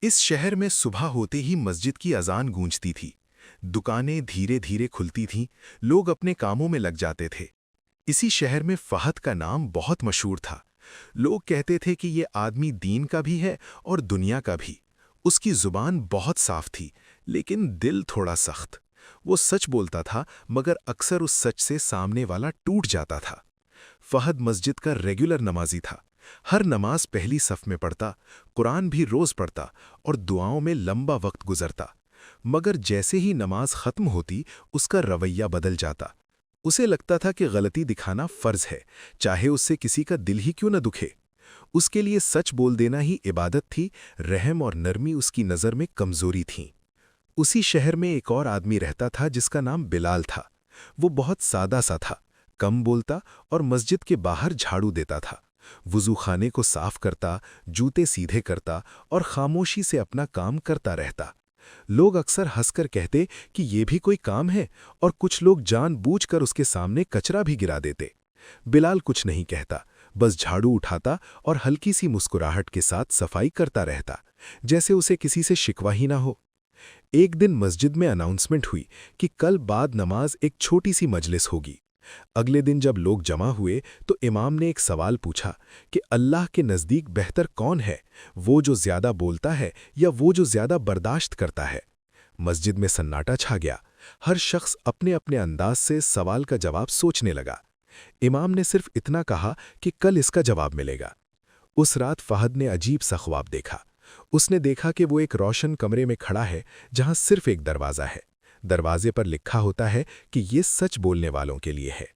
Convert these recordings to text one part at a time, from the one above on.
इस शहर में सुबह होते ही मस्जिद की अजान गूंजती थी। दुकानें धीरे धीरे खुलती थीं, लोग अपने कामों में लग जाते थे। इसी शहर में फहद का नाम बहुत मशहूर था। लोग कहते थे कि ये आदमी दीन का भी है और दुनिया का भी। उसकी जुबान बहुत साफ थी, लेकिन दिल थोड़ा सख्त। वो सच बोलता था, मगर अक्सर उस सच से सामने वाला टूट जाता था। फहद मस्जिद का रेगुलर नमाजी था। हर नमाज पहली सफ में पढ़ता, कुरान भी रोज पढ़ता और दुआओं में लंबा वक्त गुजरता। मगर जैसे ही नमाज खत्म होती, उसका रवैया बदल जाता। उसे लगता था कि गलती दिखाना फर्ज है, चाहे उससे किसी का दिल ही क्यों न दुखे। उसके लिए सच बोल देना ही इबादत थी। रहम और नरमी उसकी नज़र में कमजोरी थीं। उसी शहर में एक और आदमी रहता था जिसका नाम बिलाल था। वो बहुत सादा सा था, कम बोलता और मस्जिद के बाहर झाड़ू देता था। वुज़ू खाने को साफ करता, जूते सीधे करता और खामोशी से अपना काम करता रहता। लोग अक्सर हंसकर कहते कि ये भी कोई काम है, और कुछ लोग जानबूझकर उसके सामने कचरा भी गिरा देते। बिलाल कुछ नहीं कहता, बस झाड़ू उठाता और हल्की सी मुस्कुराहट के साथ सफाई करता रहता, जैसे उसे किसी से शिकवा ही ना हो। एक दिन मस्जिद में अनाउंसमेंट हुई कि कल बाद नमाज एक छोटी सी मजलिस होगी। अगले दिन जब लोग जमा हुए तो इमाम ने एक सवाल पूछा कि अल्लाह के नज़दीक बेहतर कौन है, वो जो ज़्यादा बोलता है या वो जो ज़्यादा बर्दाश्त करता है। मस्जिद में सन्नाटा छा गया। हर शख्स अपने अपने अंदाज से सवाल का जवाब सोचने लगा। इमाम ने सिर्फ इतना कहा कि कल इसका जवाब मिलेगा। उस रात फहद ने अजीब सा ख्वाब देखा। उसने देखा कि वो एक रोशन कमरे में खड़ा है जहां सिर्फ एक दरवाज़ा है। दरवाजे पर लिखा होता है कि ये सच बोलने वालों के लिए है।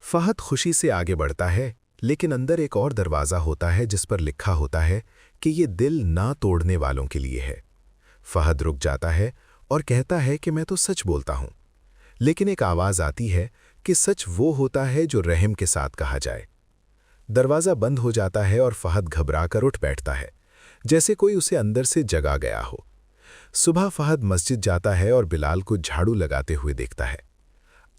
फहद खुशी से आगे बढ़ता है, लेकिन अंदर एक और दरवाज़ा होता है जिस पर लिखा होता है कि ये दिल ना तोड़ने वालों के लिए है। फहद रुक जाता है और कहता है कि मैं तो सच बोलता हूँ। लेकिन एक आवाज़ आती है कि सच वो होता है जो रहम के साथ कहा जाए। दरवाज़ा बंद हो जाता है और फहद घबराकर उठ बैठता है, जैसे कोई उसे अंदर से जगा गया हो। सुबह फहद मस्जिद जाता है और बिलाल को झाड़ू लगाते हुए देखता है।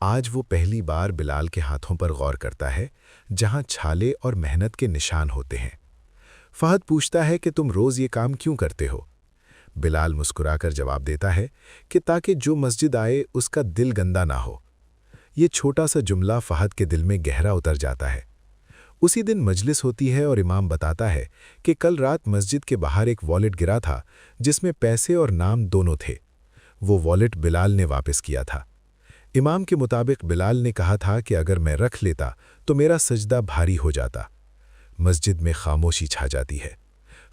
आज वो पहली बार बिलाल के हाथों पर गौर करता है, जहां छाले और मेहनत के निशान होते हैं। फहद पूछता है कि तुम रोज़ ये काम क्यों करते हो? बिलाल मुस्कुराकर जवाब देता है कि ताकि जो मस्जिद आए उसका दिल गंदा ना हो। ये छोटा सा जुमला फहद के दिल में गहरा उतर जाता है। उसी दिन मजलिस होती है और इमाम बताता है कि कल रात मस्जिद के बाहर एक वॉलेट गिरा था जिसमें पैसे और नाम दोनों थे। वो वॉलेट बिलाल ने वापस किया था। इमाम के मुताबिक बिलाल ने कहा था कि अगर मैं रख लेता तो मेरा सजदा भारी हो जाता। मस्जिद में खामोशी छा जाती है।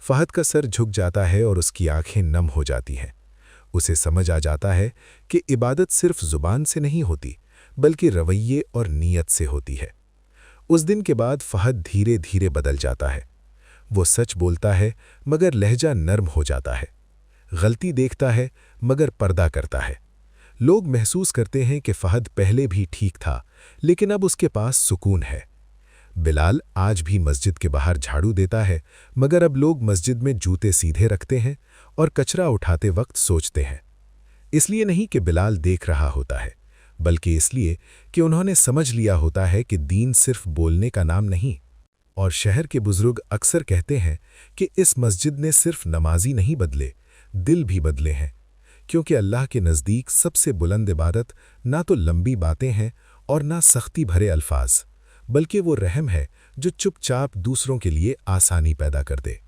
फहद का सर झुक जाता है और उसकी आंखें नम हो जाती हैं। उसे समझ आ जाता है कि इबादत सिर्फ जुबान से नहीं होती, बल्कि रवैये और नीयत से होती है। उस दिन के बाद फहद धीरे धीरे बदल जाता है। वो सच बोलता है, मगर लहजा नर्म हो जाता है। गलती देखता है, मगर पर्दा करता है। लोग महसूस करते हैं कि फहद पहले भी ठीक था, लेकिन अब उसके पास सुकून है। बिलाल आज भी मस्जिद के बाहर झाड़ू देता है, मगर अब लोग मस्जिद में जूते सीधे रखते हैं और कचरा उठाते वक्त सोचते हैं। इसलिए नहीं कि बिलाल देख रहा होता है, बल्कि इसलिए कि उन्होंने समझ लिया होता है कि दीन सिर्फ बोलने का नाम नहीं। और शहर के बुजुर्ग अक्सर कहते हैं कि इस मस्जिद ने सिर्फ नमाजी नहीं बदले, दिल भी बदले हैं। क्योंकि अल्लाह के नज़दीक सबसे बुलंद इबादत ना तो लंबी बातें हैं और ना सख्ती भरे अल्फाज, बल्कि वो रहम है जो चुपचाप दूसरों के लिए आसानी पैदा कर दे।